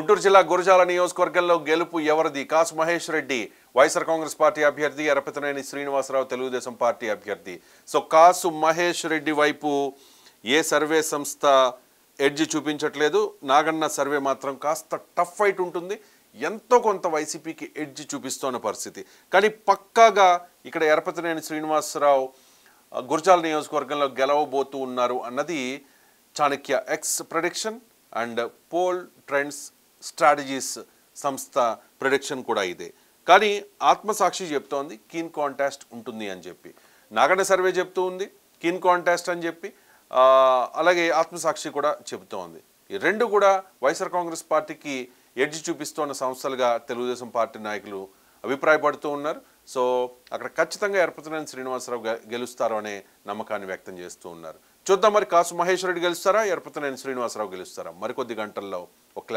గుంటూరు జిల్లా గురజాల నియోజకవర్గంలో గెలుపు ఎవరిది? కాసు మహేష్ రెడ్డి వైఎస్ఆర్ కాంగ్రెస్ పార్టీ అభ్యర్థి, ఎరపతినేని శ్రీనివాసరావు తెలుగుదేశం పార్టీ అభ్యర్థి. సో కాసు మహేష్ రెడ్డి వైపు ఏ సర్వే సంస్థ ఎడ్జ్ చూపించట్లేదు. నాగన్న సర్వే మాత్రం కాస్త టఫ్ ఫైట్ ఉంటుంది, ఎంతో కొంత వైసీపీకి ఎడ్జ్ చూపిస్తున్న పరిస్థితి. కానీ పక్కాగా ఇక్కడ ఎరపతినేని శ్రీనివాసరావు గురజాల నియోజకవర్గంలో గెలవబోతూ ఉన్నారు అన్నది Chanakya X prediction and poll trends strategies సంస్థ ప్రిడిక్షన్ కూడా ఇదే. కానీ ఆత్మసాక్షి చెప్తోంది కీన్ కాంటెస్ట్ ఉంటుంది అని చెప్పి, నాగన్న సర్వే చెప్తూ ఉంది కీన్ కాంటెస్ట్ అని చెప్పి, అలాగే ఆత్మసాక్షి కూడా చెబుతోంది. ఈ రెండు కూడా వైఎస్ఆర్ కాంగ్రెస్ పార్టీకి ఎడ్జ్ చూపిస్తున్న సంస్థలుగా తెలుగుదేశం పార్టీ నాయకులు అభిప్రాయపడుతూ ఉన్నారు. సో అక్కడ ఖచ్చితంగా ఎరపతినేని శ్రీనివాసరావు గెలుస్తారు అనే నమ్మకాన్ని వ్యక్తం చేస్తూ ఉన్నారు. చూద్దాం మరి కాసు మహేష్ రెడ్డి గెలుస్తారా, ఎరపతినేని శ్రీనివాసరావు గెలుస్తారా? మరికొద్ది గంటల్లో ఒక